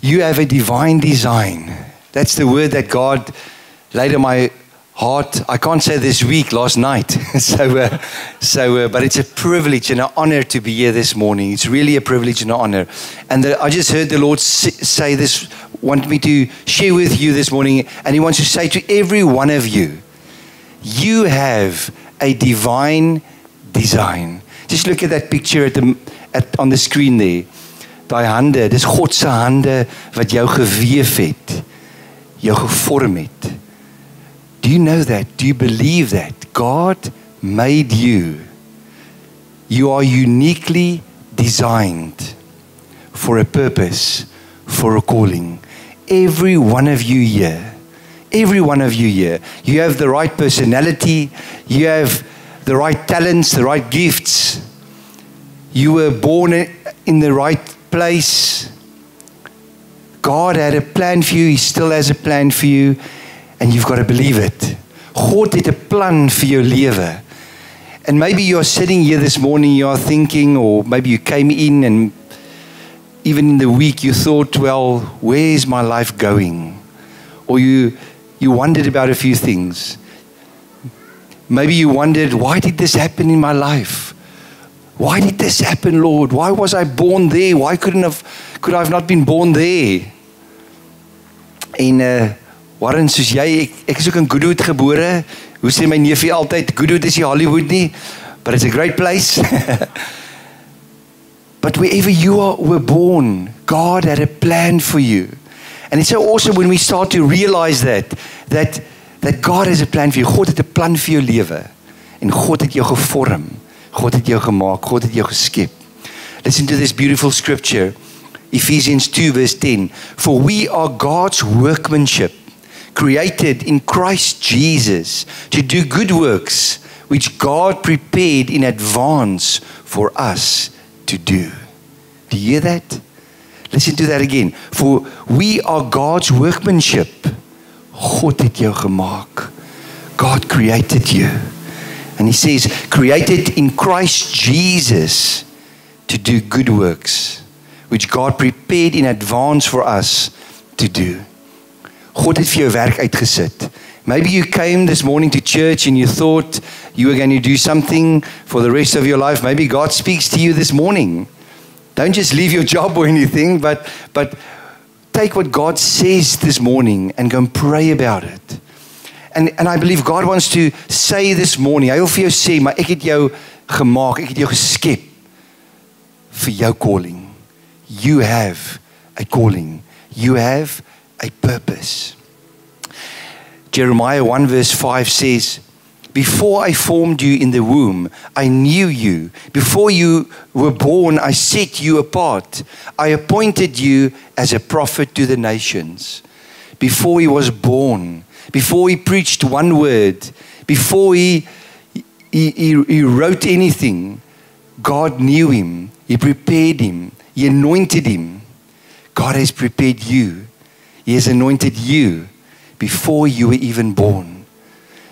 You have a divine design. That's the word that God laid on my heart. I can't say this week, last night. But it's a privilege and an honor to be here this morning. It's really a privilege and an honor. And I just heard the Lord say this, want me to share with you this morning. And He wants to say to every one of you, you have a divine design. Just look at that picture on the screen there. Daai hande, dis God se hande wat jou geweef het, jou gevorm het. Do you know that? Do you believe that? God made you. You are uniquely designed for a purpose, for a calling. Every one of you here. Every one of you here. You have the right personality. You have the right talents, the right gifts. You were born in the right place. God had a plan for you. He still has a plan for you. And you've got to believe it. God het 'n plan vir jou lewe. And maybe you're sitting here this morning, you are thinking, or maybe you came in and even in the week you thought, well, where is my life going? Or you wondered about a few things. Maybe you wondered, why did this happen in my life? Why did this happen, Lord? Why was I born there? Why could I have not been born there? En Warren, soos jy, ek is ook in Goodwood gebore. Hoe sê my neefie altyd, Goodwood is nie Hollywood nie, but it's a great place. But wherever you were born, God had a plan for you. And it's so awesome when we start to realize that God has a plan for you. God het 'n plan vir jou lewe. En God het jou gevorm. God het jou gemaak. God het jou geskep. Listen to this beautiful scripture. Ephesians 2 verse 10. For we are God's workmanship, created in Christ Jesus to do good works, which God prepared in advance for us to do. Do you hear that? Listen to that again. For we are God's workmanship. God het jou gemaak. God created you. And He says, created in Christ Jesus to do good works, which God prepared in advance for us to do. God het vir jou werk uitgesit. Maybe you came this morning to church and you thought you were going to do something for the rest of your life. Maybe God speaks to you this morning. Don't just leave your job or anything, but take what God says this morning and go and pray about it. And I believe God wants to say this morning, hy wil vir jou sê, maar ek het jou gemaak, ek het jou geskep vir jou calling. You have a calling. You have a purpose. Jeremiah 1 verse 5 says, before I formed you in the womb, I knew you. Before you were born, I set you apart. I appointed you as a prophet to the nations. Before he was born, before he preached one word, before he wrote anything, God knew him. He prepared him. He anointed him. God has prepared you. He has anointed you before you were even born.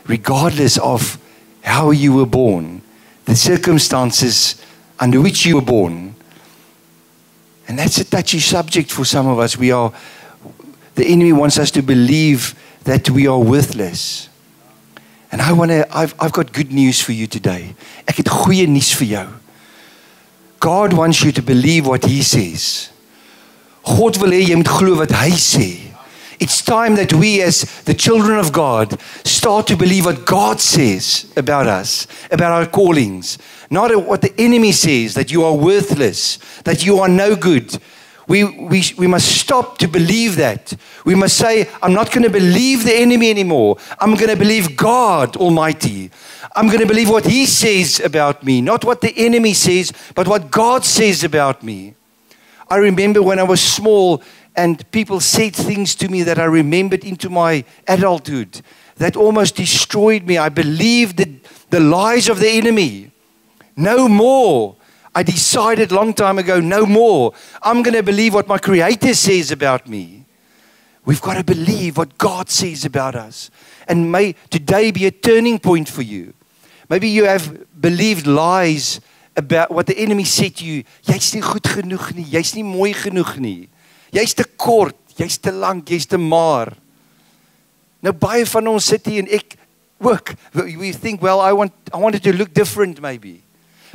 Regardless of how you were born, the circumstances under which you were born. And that's a touchy subject for some of us. The enemy wants us to believe that we are worthless. And I've got good news for you today. Ek het goeie nuus vir jou. God wants you to believe what He says. God wil hê jy moet glo wat hy sê. It's time that we as the children of God start to believe what God says about us, about our callings. Not what the enemy says, that you are worthless, that you are no good. We must stop to believe that. We must say, I'm not going to believe the enemy anymore. I'm going to believe God Almighty. I'm going to believe what He says about me. Not what the enemy says, but what God says about me. I remember when I was small and people said things to me that I remembered into my adulthood that almost destroyed me. I believed the lies of the enemy. No more. I decided a long time ago, no more. I'm going to believe what my Creator says about me. We've got to believe what God says about us. And may today be a turning point for you. Maybe you have believed lies about what the enemy said to you. Jy's nie goed genoeg nie. Jy's nie mooi genoeg nie. Jy's te kort, jy's te lank, jy's te maar. Nou baie van ons sit hier en ek ook, we think, well, I wanted to look different maybe.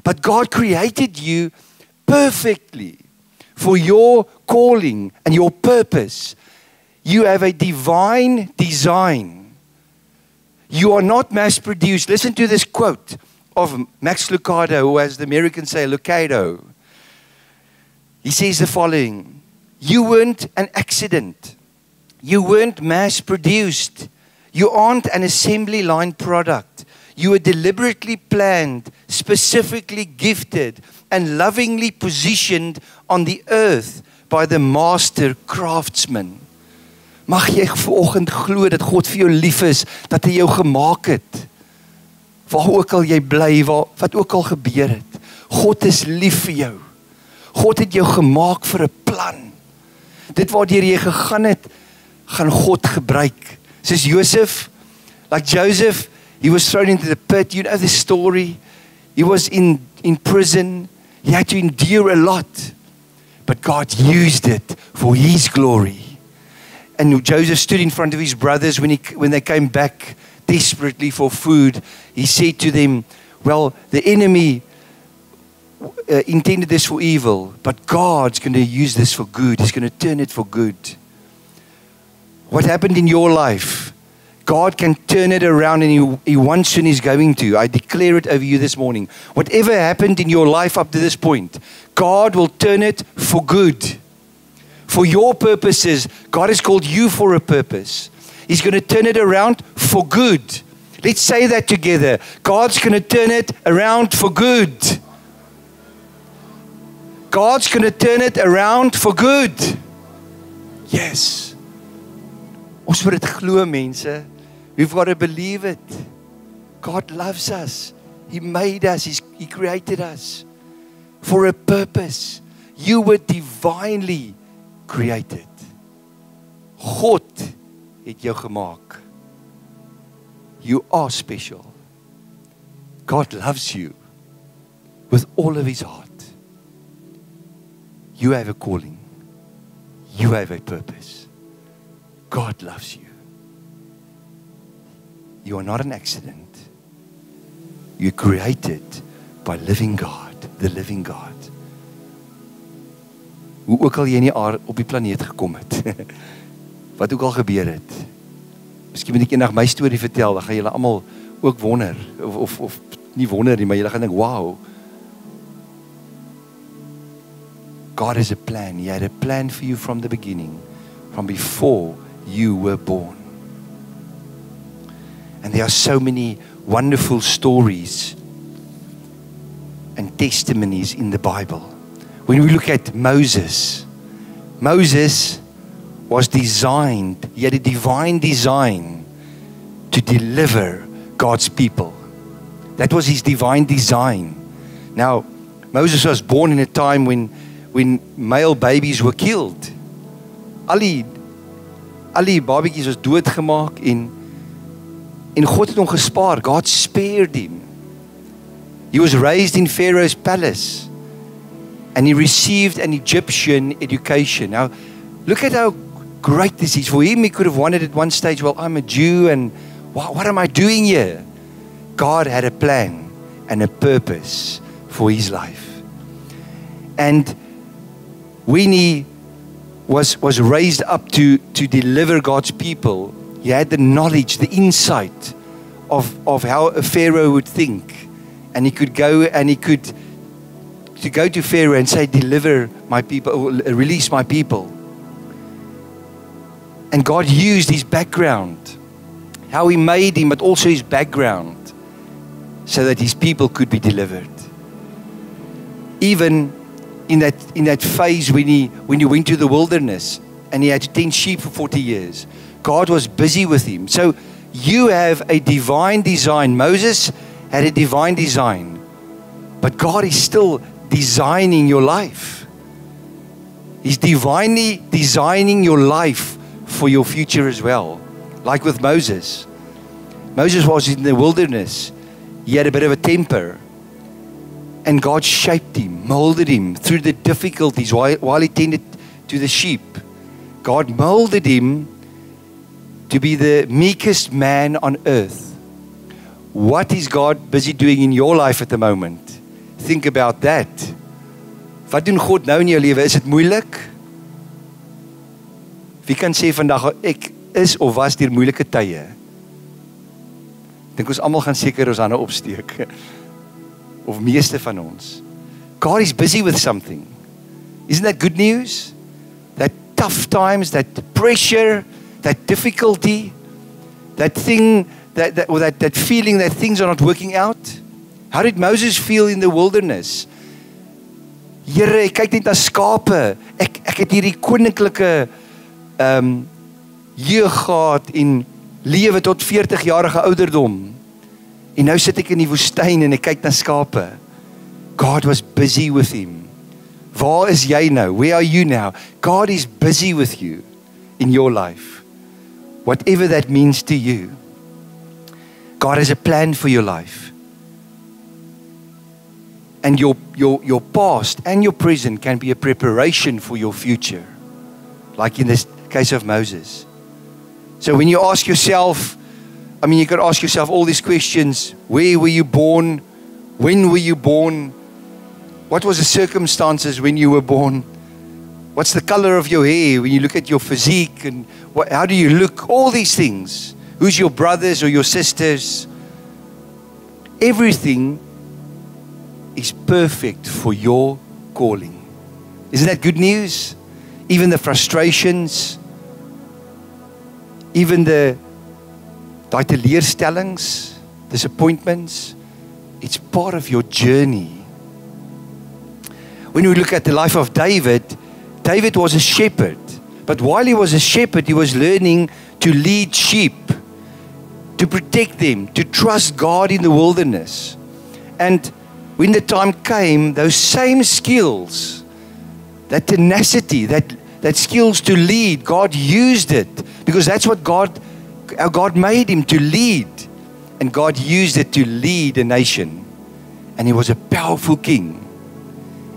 But God created you perfectly for your calling and your purpose. You have a divine design. You are not mass-produced. Listen to this quote of Max Lucado, who, as the Americans say, Lucado. He says the following: you weren't an accident. You weren't mass-produced. You aren't an assembly line product. You were deliberately planned, specifically gifted, and lovingly positioned on the earth by the master craftsman. Mag jy vanoggend glo dat God vir jou lief is, dat hy jou gemaak het. Waar ook al jy bly, wat ook al gebeur het. God is lief vir jou. God het jou gemaak vir 'n plan. Dit waardeur jy gegaan het, gaan God gebruik. Soos Joseph, like Joseph, he was thrown into the pit. You know the story. He was in prison. He had to endure a lot. But God used it for His glory. And Joseph stood in front of his brothers when they came back desperately for food. He said to them, well, the enemy intended this for evil, but God's going to use this for good. He's going to turn it for good. What happened in your life, God can turn it around, and He wants to and He's going to. I declare it over you this morning. Whatever happened in your life up to this point, God will turn it for good. For your purposes, God has called you for a purpose. He's going to turn it around for good. Let's say that together. God's going to turn it around for good. God's going to turn it around for good. Yes. Ons moet dit glo, mense. We've got to believe it. God loves us. He made us. He created us for a purpose. You were divinely created. God het jou gemaak. You are special. God loves you with all of His heart. You have a calling. You have a purpose. God loves you. You are not an accident. You're created by living God, the living God. Hoe ook al jy nie op die planeet gekom het. Wat ook al gebeur het. Miskien moet ek eendag my storie vertel, dan gaan julle almal ook wonder of nie wonder nie, maar julle gaan dink, wow. God has a plan. He had a plan for you from the beginning, from before you were born. And there are so many wonderful stories and testimonies in the Bible. When we look at Moses, Moses was designed, he had a divine design to deliver God's people. That was his divine design. Now, Moses was born in a time when male babies were killed. Al die babatjies was doodgemaak en God het hom gespaar. God spared him. He was raised in Pharaoh's palace. And he received an Egyptian education. Now, look at how great this is. For him, he could have wondered at one stage, well, I'm a Jew, and what am I doing here? God had a plan and a purpose for his life. And when he was raised up to deliver God's people, he had the knowledge, the insight of how a Pharaoh would think. And he could go to Pharaoh and say, deliver my people, or release my people. And God used his background, how he made him, but also his background, so that his people could be delivered. Even in that phase when he went to the wilderness and he had to tend sheep for 40 years, God was busy with him. So you have a divine design. Moses had a divine design, but God is still designing your life. He's divinely designing your life for your future as well. Like with Moses. Moses was in the wilderness. He had a bit of a temper. And God shaped him, molded him through the difficulties while he tended to the sheep. God molded him to be the meekest man on earth. What is God busy doing in your life at the moment? Think about that. Wat doen God nou in jou lewe? Is dit moeilik? Wie kan sê vandag, ek is of was deur moeilike tye? Dink ons almal gaan seker ons hande opsteek. Of meeste van ons. God is busy with something. Isn't that good news? That tough times, that pressure, that difficulty, that thing, that feeling that things are not working out. How did Moses feel in the wilderness? Here, ek kyk net na skape. Ek het hierdie koninklike jeug gehad en lewe tot 40 jarige ouderdom. En nou sit ek in die woestyn en ek kyk na skape. God was busy with him. Waar is jy nou? Where are you now? God is busy with you in your life. Whatever that means to you. God has a plan for your life. And your past and your present can be a preparation for your future. Like in this case of Moses. So when you ask yourself, you can ask yourself all these questions. Where were you born? When were you born? What was the circumstances when you were born? What's the color of your hair when you look at your physique? And how do you look? All these things. Who's your brothers or your sisters? Everything is perfect for your calling. Isn't that good news? Even the frustrations, even the teleurstellings, disappointments, it's part of your journey. When we look at the life of David, David was a shepherd. But while he was a shepherd, he was learning to lead sheep, to protect them, to trust God in the wilderness. And when the time came, those same skills, that tenacity, that skills to lead, God used it. Because that's what God made him to lead. And God used it to lead a nation. And he was a powerful king.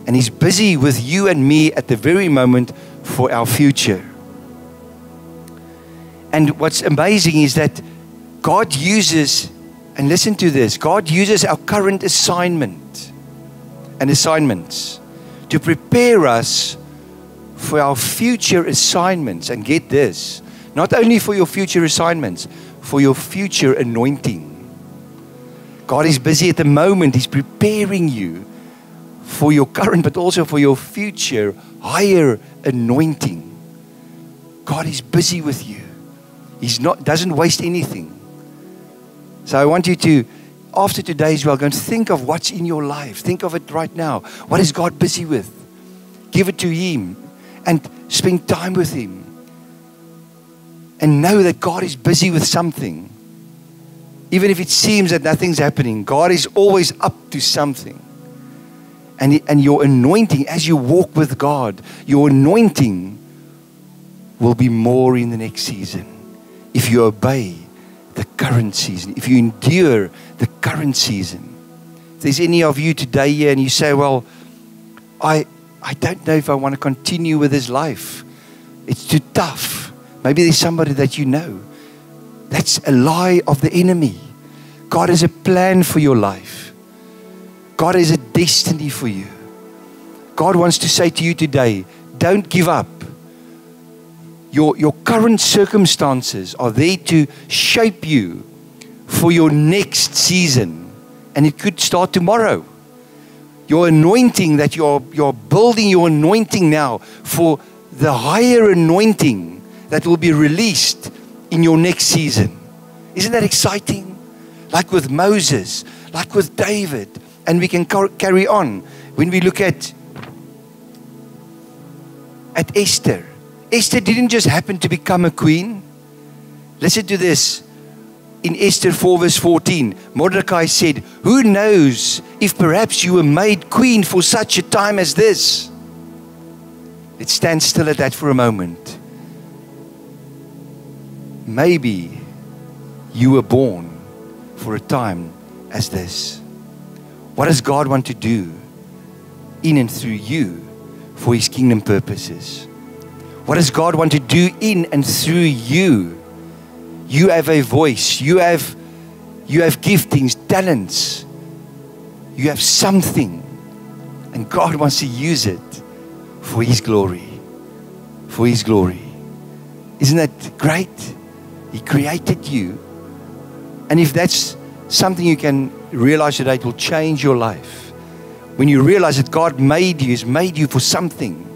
And he's busy with you and me at the very moment for our future. And what's amazing is that God uses, and listen to this, God uses our current assignment and assignments to prepare us for our future assignments. And get this, not only for your future assignments, for your future anointing. God is busy at the moment. He's preparing you for your current, but also for your future higher anointing. God is busy with you. Doesn't waste anything. So I want you to, after today as well, go and think of what's in your life. Think of it right now. What is God busy with? Give it to him and spend time with him. And know that God is busy with something. Even if it seems that nothing's happening, God is always up to something. And your anointing, as you walk with God, your anointing will be more in the next season. If you obey the current season, if you endure the current season. If there's any of you today here and you say, well, I don't know if I want to continue with this life. It's too tough. Maybe there's somebody that you know. That's a lie of the enemy. God has a plan for your life. God has a destiny for you. God wants to say to you today, don't give up. Your current circumstances are there to shape you for your next season. And it could start tomorrow. Your anointing that you're building your anointing now for the higher anointing that will be released in your next season. Isn't that exciting? Like with Moses, like with David. And we can carry on. When we look at Esther. Esther didn't just happen to become a queen. Listen to this. In Esther 4 verse 14, Mordecai said, who knows if perhaps you were made queen for such a time as this? Let's stand still at that for a moment. Maybe you were born for a time as this. What does God want to do in and through you for his kingdom purposes? What does God want to do in and through you? You have a voice. You have giftings, talents. You have something. And God wants to use it for His glory. For His glory. Isn't that great? He created you. And if that's something you can realize today, it will change your life. When you realize that God made you, He's made you for something.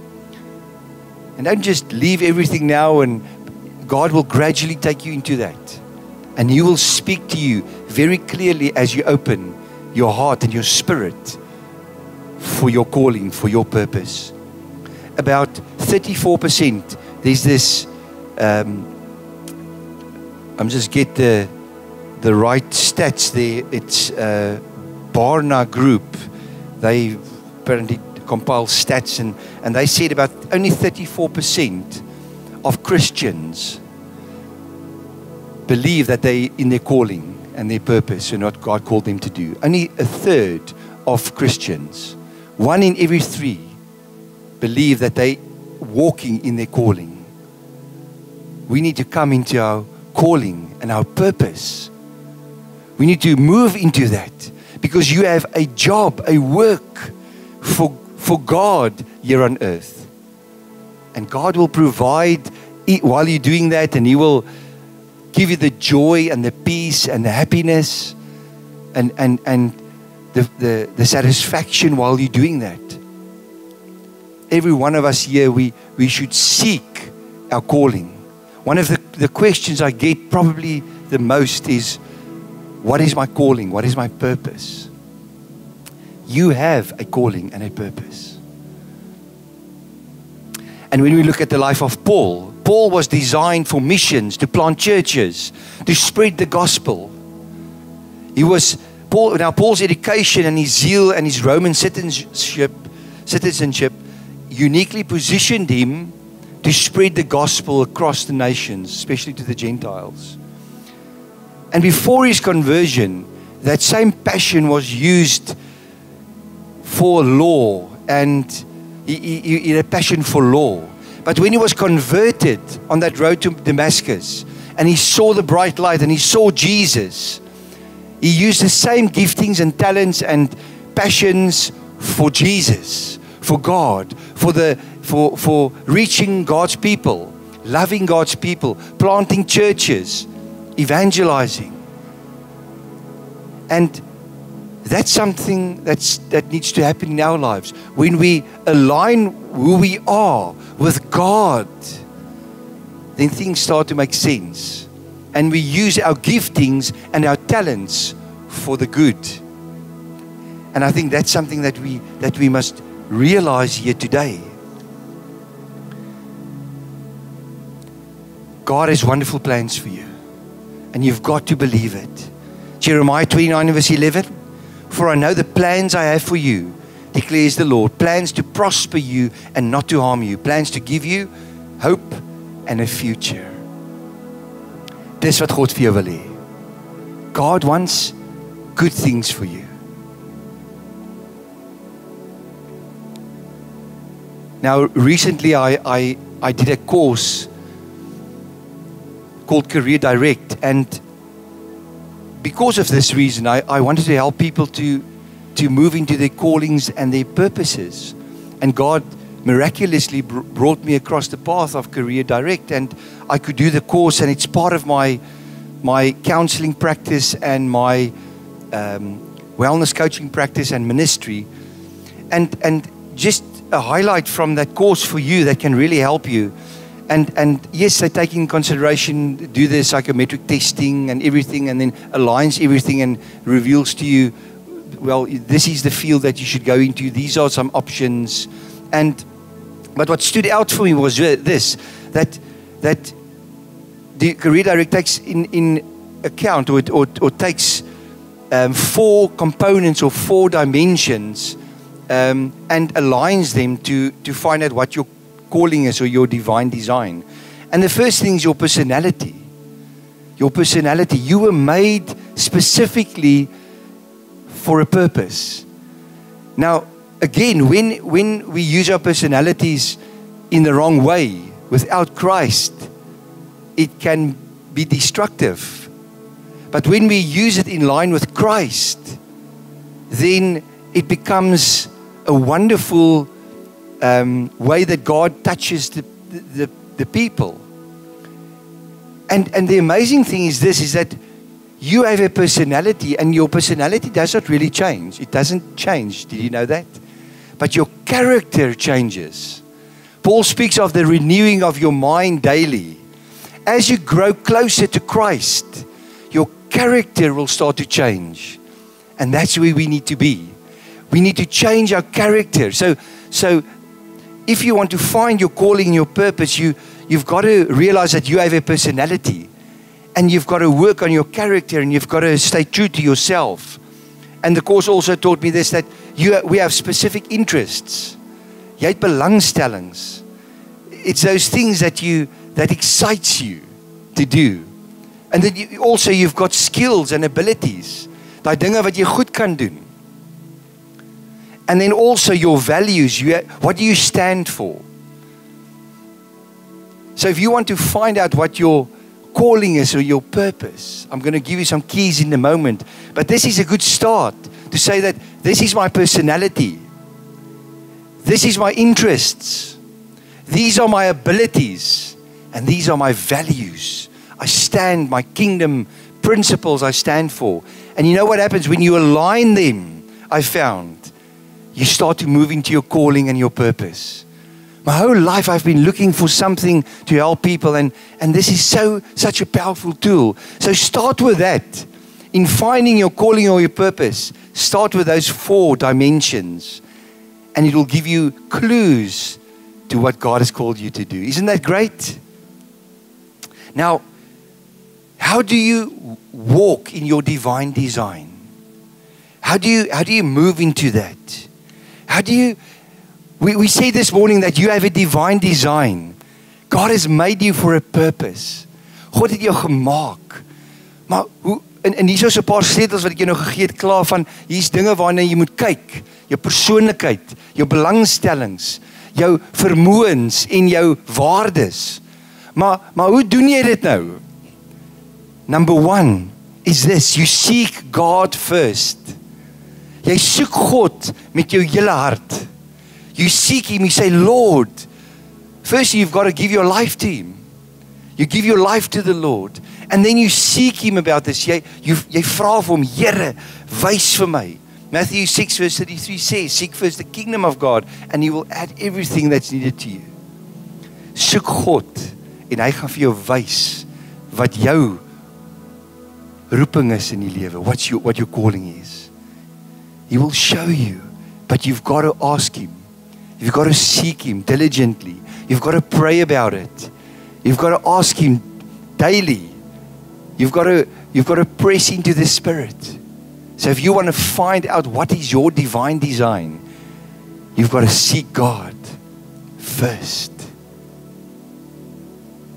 And don't just leave everything now, and God will gradually take you into that. And He will speak to you very clearly as you open your heart and your spirit for your calling, for your purpose. About 34%, there's this, I'm just get the right stats there. It's Barna Group. They apparently compile stats, and they said about only 34% of Christians believe that they in their calling and their purpose and what God called them to do. Only a third of Christians, 1 in every 3, believe that they walking in their calling. We need to come into our calling and our purpose. We need to move into that, because you have a job, a work for God here on earth. And God will provide while you're doing that, and He will give you the joy and the peace and the happiness and the satisfaction while you're doing that. Every one of us here, we should seek our calling. One of the questions I get probably the most is, what is my calling? What is my purpose? You have a calling and a purpose. And when we look at the life of Paul was designed for missions, to plant churches, to spread the gospel. Paul's education and his zeal and his Roman citizenship uniquely positioned him to spread the gospel across the nations, especially to the Gentiles. And before his conversion, that same passion was used for law, and he had a passion for law. But when he was converted on that road to Damascus, and he saw the bright light and he saw Jesus, he used the same giftings and talents and passions for Jesus, for God, for reaching God's people, loving God's people, planting churches, evangelizing. And that's something that needs to happen in our lives. When we align who we are with God, then things start to make sense. And we use our giftings and our talents for the good. And I think that's something that we must realize here today. God has wonderful plans for you, and you've got to believe it. Jeremiah 29 verse 11, for I know the plans I have for you, declares the Lord, plans to prosper you and not to harm you, plans to give you hope and a future. Dis wat God vir jou wil hê. God wants good things for you. Now, recently I did a course called Career Direct, and because of this reason, I wanted to help people to move into their callings and their purposes. And God miraculously brought me across the path of Career Direct, and I could do the course, and it's part of my counseling practice and my wellness coaching practice and ministry. And just a highlight from that course for you that can really help you. And yes, they take in consideration, do the psychometric testing and everything, and then aligns everything and reveals to you, well, this is the field that you should go into. These are some options. But what stood out for me was this, that the Career Direct takes in account or takes 4 components or 4 dimensions and aligns them to find out what your calling is or your divine design. And the first thing is your personality. Your personality. You were made specifically for a purpose. Now, again, when we use our personalities in the wrong way, without Christ, it can be destructive. But when we use it in line with Christ, then it becomes a wonderful way that God touches the people. And the amazing thing is this, is that you have a personality, and your personality does not really change. It doesn't change. Did you know that? But your character changes. Paul speaks of the renewing of your mind daily. As you grow closer to Christ, your character will start to change. And that's where we need to be. We need to change our character. So if you want to find your calling and your purpose, you've got to realize that you have a personality. And you've got to work on your character, and you've got to stay true to yourself. And the course also taught me this, that we have specific interests. Jy het belangstellings. It's those things that excites you to do. And then you've got skills and abilities. Daai dinge wat jy goed kan doen. And then also your values. What do you stand for? So if you want to find out what your calling is or your purpose, I'm going to give you some keys in a moment. But this is a good start to say that this is my personality. This is my interests. These are my abilities. And these are my values. I stand, my kingdom principles I stand for. And you know what happens when you align them, I found, you start to move into your calling and your purpose. My whole life I've been looking for something to help people, and this is such a powerful tool. So start with that. In finding your calling or your purpose, start with those 4 dimensions, and it will give you clues to what God has called you to do. Isn't that great? Now, how do you walk in your divine design? How do you move into that? How do you... We say this morning that you have a divine design. God has made you for a purpose. God het jou gemaak. Maar en hier is 'n paar sleutels wat ek jou nou gegee het klaar van, hier's dinge waarna jy moet kyk. Jou persoonlikheid, jou belangstellings, jou vermoëns en jou waardes. Maar hoe doen jy dit nou? Number 1 is this: you seek God first. Jy soek God met jou hele hart. You seek Him, you say, Lord, first you've got to give your life to Him. You give your life to the Lord. And then you seek Him about this. Jy vra vir Hom, Here, wys vir my. Matthew 6 verse 33 says, seek first the kingdom of God, and He will add everything that's needed to you. Soek God, en Hy gaan vir jou wys wat jou roeping is in die lewe, what your calling is. He will show you, but you've got to ask Him. You've got to seek Him diligently. You've got to pray about it. You've got to ask Him daily. You've got to press into the Spirit. So if you want to find out what is your divine design, you've got to seek God first.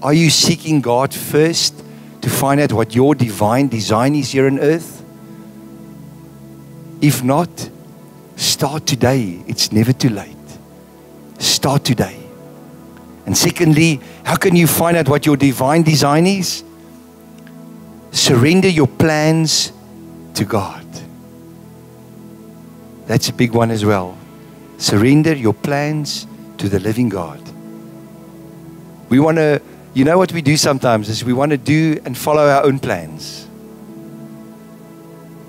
Are you seeking God first to find out what your divine design is here on earth? If not, start today. It's never too late. Start today. And secondly, how can you find out what your divine design is? Surrender your plans to God. That's a big one as well. Surrender your plans to the living God. We want to, you know what we do sometimes is we want to do and follow our own plans.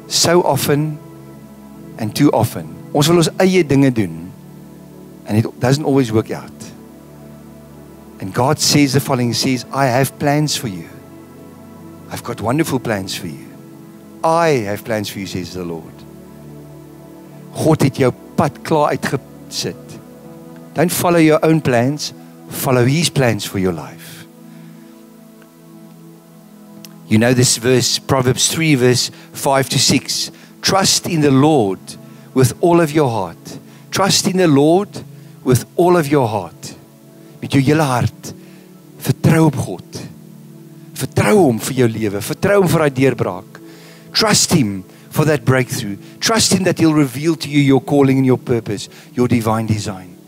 So often and too often. Ons wil ons eie dinge doen. And it doesn't always work out. And God says the following, He says, I have plans for you. I've got wonderful plans for you. I have plans for you, says the Lord. God het jou pad klaar uitgesit. Don't follow your own plans, follow His plans for your life. You know this verse, Proverbs 3 verse 5 to 6. Trust in the Lord with all of your heart. Trust in the Lord with all of your heart. Met jou hele hart. Vertrou op God. Vertrou Hom vir jou lewe. Vertrou Hom vir daai deurbraak. Trust Him for that breakthrough. Trust Him that He'll reveal to you your calling and your purpose, your divine design.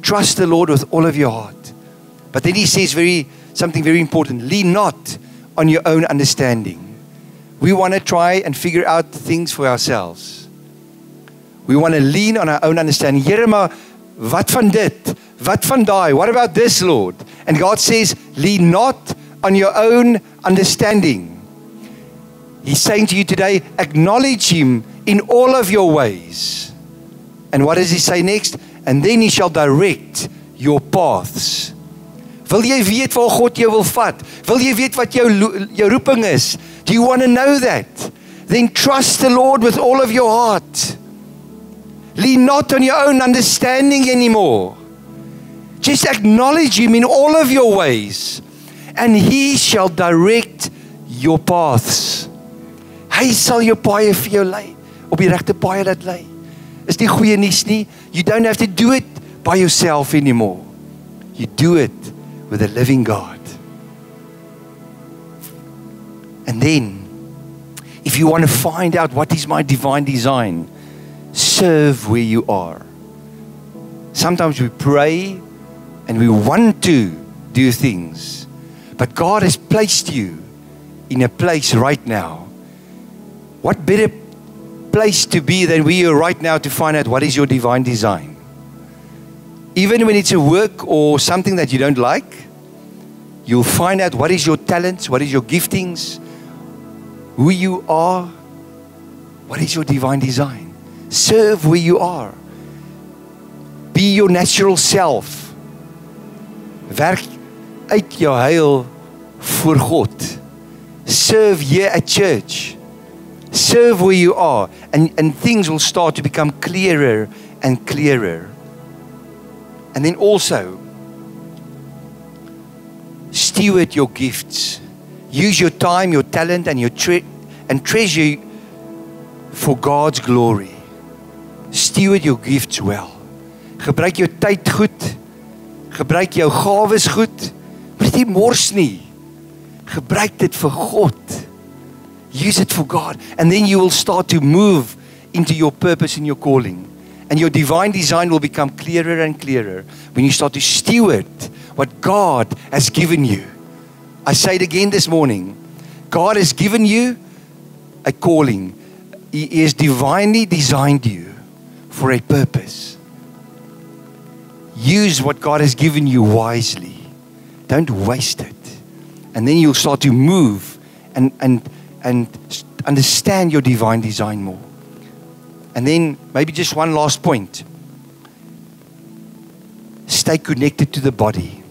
Trust the Lord with all of your heart. But then he says something very important. Lean not on your own understanding. We want to try and figure out things for ourselves. We want to lean on our own understanding. Here, maar wat van dit? Wat van daai? What about this, Lord? And God says, lean not on your own understanding. He's saying to you today, acknowledge Him in all of your ways. And what does He say next? And then He shall direct your paths. Wil jy weet waar God jou wil vat? Wil jy weet wat jou roeping is? Do you want to know that? Then trust the Lord with all of your heart. Lean not on your own understanding anymore. Just acknowledge Him in all of your ways, and He shall direct your paths. Hy sal jou paaie vir jou lei, op die regte paaie laat lei. Is nie goeie nuus nie? You don't have to do it by yourself anymore. You do it with a living God. And then, if you want to find out what is my divine design, serve where you are. Sometimes we pray and we want to do things, but God has placed you in a place right now. What better place to be than we are right now to find out what is your divine design? Even when it's a work or something that you don't like, you'll find out what is your talents, what is your giftings, who you are, what is your divine design. Serve where you are. Be your natural self. Werk uit jou heil voor God. Serve here at church. Serve where you are, and things will start to become clearer and clearer. And then also, steward your gifts. Use your time, your talent, and your treasure for God's glory. Steward your gifts well. Gebruik jou tyd goed. Gebruik jou gawes goed. Moet nie mors nie. Gebruik dit vir God. Use it for God. And then you will start to move into your purpose and your calling. And your divine design will become clearer and clearer when you start to steward what God has given you. I say it again this morning. God has given you a calling. He has divinely designed you for a purpose. Use what God has given you wisely. Don't waste it. And then you'll start to move and understand your divine design more. And then maybe just one last point. Stay connected to the body.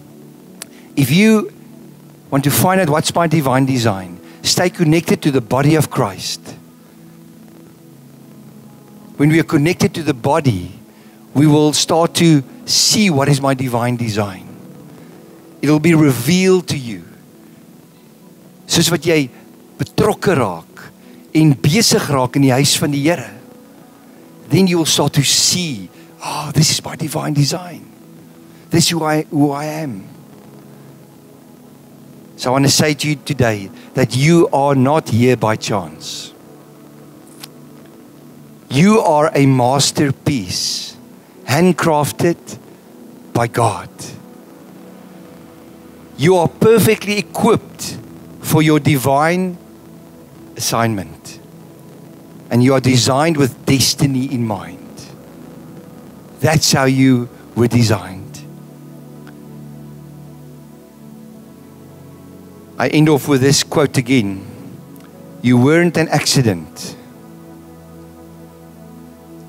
If you want to find out what's my divine design, stay connected to the body of Christ. When we are connected to the body, we will start to see what is my divine design. It will be revealed to you. Soos wat jy betrokke raak en besig raak in die huis van die Here, then you will start to see, oh, this is my divine design. This is who I am. So I want to say to you today that you are not here by chance. You are a masterpiece, handcrafted by God. You are perfectly equipped for your divine assignment. And you are designed with destiny in mind. That's how you were designed. I end off with this quote again. You weren't an accident.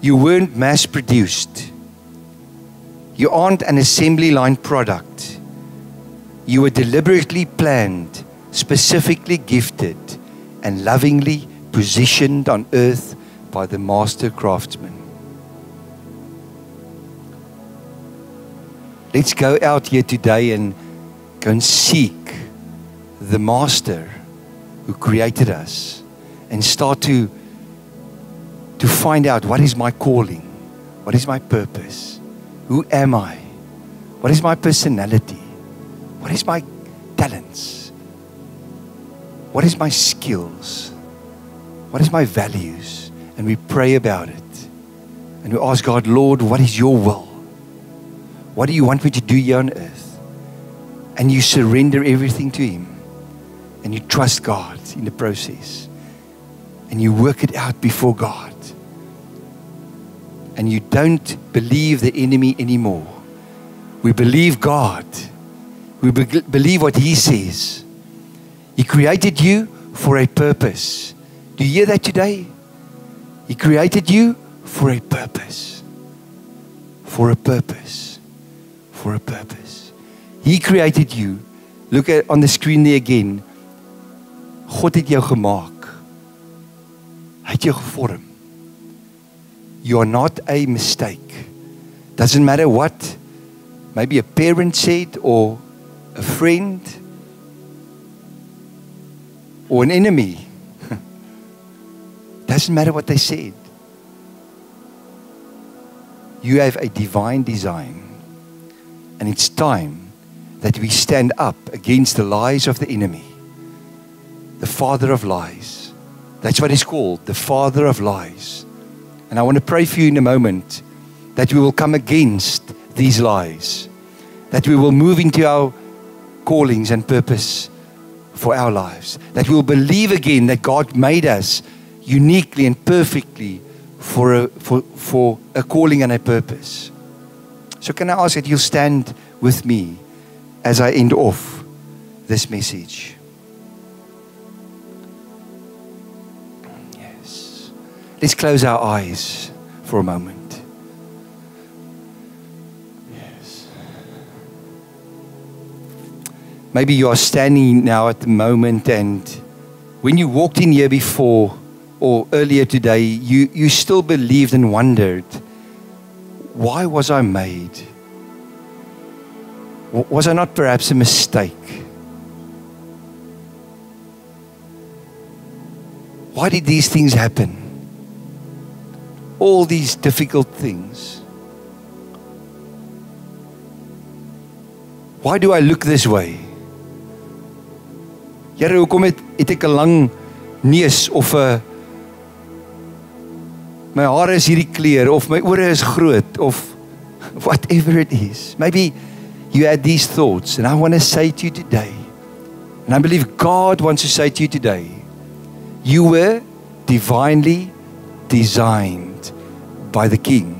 You weren't mass-produced. You aren't an assembly line product. You were deliberately planned, specifically gifted, and lovingly positioned on earth by the master craftsman. Let's go out here today and go and seek the master who created us and start to find out what is my calling, what is my purpose, who am I, what is my personality, what is my talents, what is my skills, what is my values, and we pray about it and we ask God, Lord, what is your will? What do you want me to do here on earth? and you surrender everything to Him, and you trust God in the process, and you work it out before God, and you don't believe the enemy anymore. We believe God. We believe what He says. He created you for a purpose. Do you hear that today? He created you for a purpose. For a purpose. For a purpose. He created you. Look at on the screen there again. God het jou gemaak. Hy het jou gevorm. You are not a mistake. Doesn't matter what maybe a parent said or a friend or an enemy. Doesn't matter what they said. You have a divine design. And it's time that we stand up against the lies of the enemy. The father of lies. That's what he's called, the father of lies. And I want to pray for you in a moment that we will come against these lies. That we will move into our callings and purpose for our lives. That we will believe again that God made us uniquely and perfectly for a calling and a purpose. So can I ask that you'll stand with me as I end off this message? Yes. Let's close our eyes for a moment. Yes. Maybe you are standing now at the moment, and when you walked in here before or earlier today, you still believed and wondered, why was I made? Was I not perhaps a mistake? Why did these things happen? All these difficult things. Why do I look this way? Here, hoekom het ek 'n lang neus of 'n my hare is hierdie kleur of my ore is groot of whatever it is. Maybe you had these thoughts, and I want to say to you today, and I believe God wants to say to you today, you were divinely designed by the King.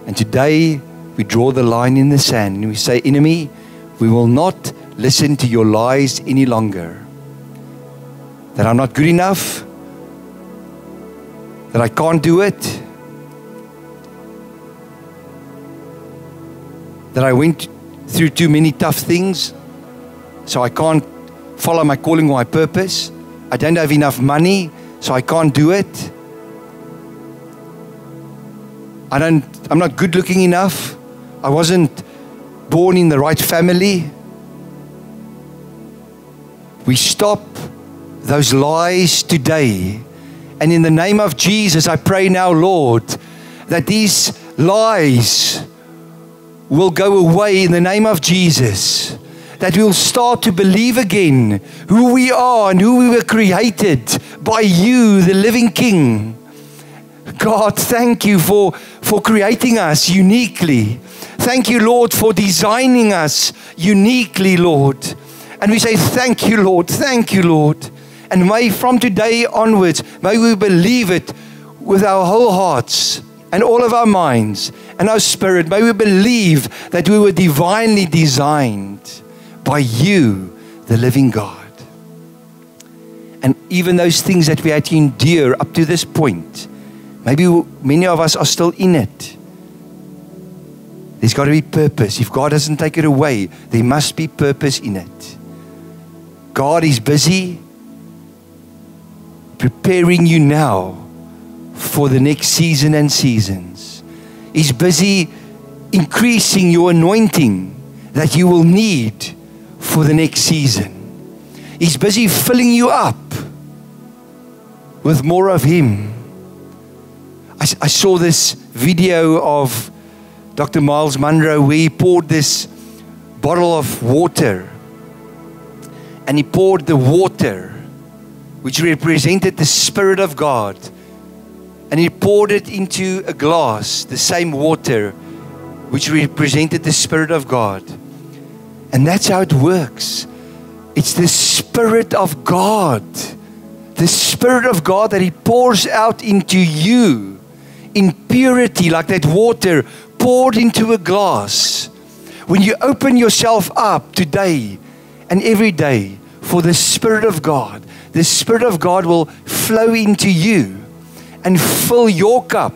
And today we draw the line in the sand and we say, enemy, we will not listen to your lies any longer. That I'm not good enough, that I can't do it, that I went through too many tough things, so I can't follow my calling or my purpose. I don't have enough money, so I can't do it. I'm not good looking enough. I wasn't born in the right family. We stop those lies today. And in the name of Jesus, I pray now, Lord, that these lies will go away in the name of Jesus. That we'll start to believe again who we are and who we were created by you, the living King. God, thank you for creating us uniquely. Thank you, Lord, for designing us uniquely, Lord. And we say, thank you, Lord. Thank you, Lord. And may from today onwards, may we believe it with our whole hearts and all of our minds and our spirit. May we believe that we were divinely designed by you, the living God. And even those things that we had to endure up to this point, maybe many of us are still in it. There's got to be purpose. If God doesn't take it away, there must be purpose in it. God is busy preparing you now for the next season and seasons. He's busy increasing your anointing that you will need for the next season. He's busy filling you up with more of Him. I saw this video of Dr. Miles Monroe where he poured this bottle of water, and he poured the water which represented the Spirit of God, and he poured it into a glass, the same water, which represented the Spirit of God. And that's how it works. It's the Spirit of God. The Spirit of God that He pours out into you in purity, like that water poured into a glass. When you open yourself up today and every day for the Spirit of God, the Spirit of God will flow into you and fill your cup.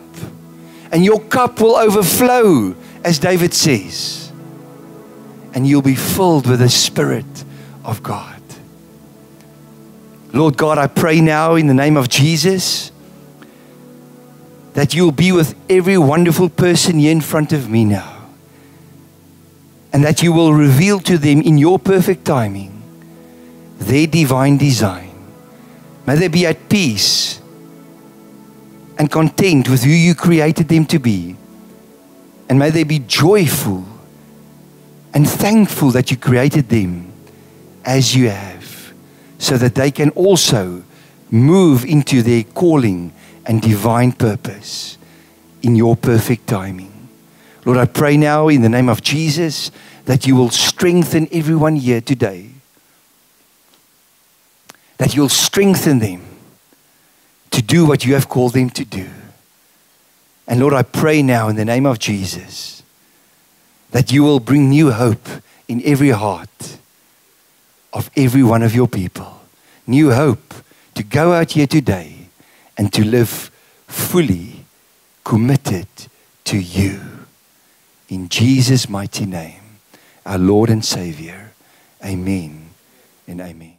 And your cup will overflow, as David says. And you'll be filled with the Spirit of God. Lord God, I pray now in the name of Jesus that you'll be with every wonderful person here in front of me now. And that you will reveal to them in your perfect timing their divine design. May they be at peace and content with who you created them to be. And may they be joyful and thankful that you created them as you have, so that they can also move into their calling and divine purpose in your perfect timing. Lord, I pray now in the name of Jesus that you will strengthen everyone here today. That you'll strengthen them to do what you have called them to do. And Lord, I pray now in the name of Jesus that you will bring new hope in every heart of every one of your people. New hope to go out here today and to live fully committed to you. In Jesus' mighty name, our Lord and Savior. Amen and amen.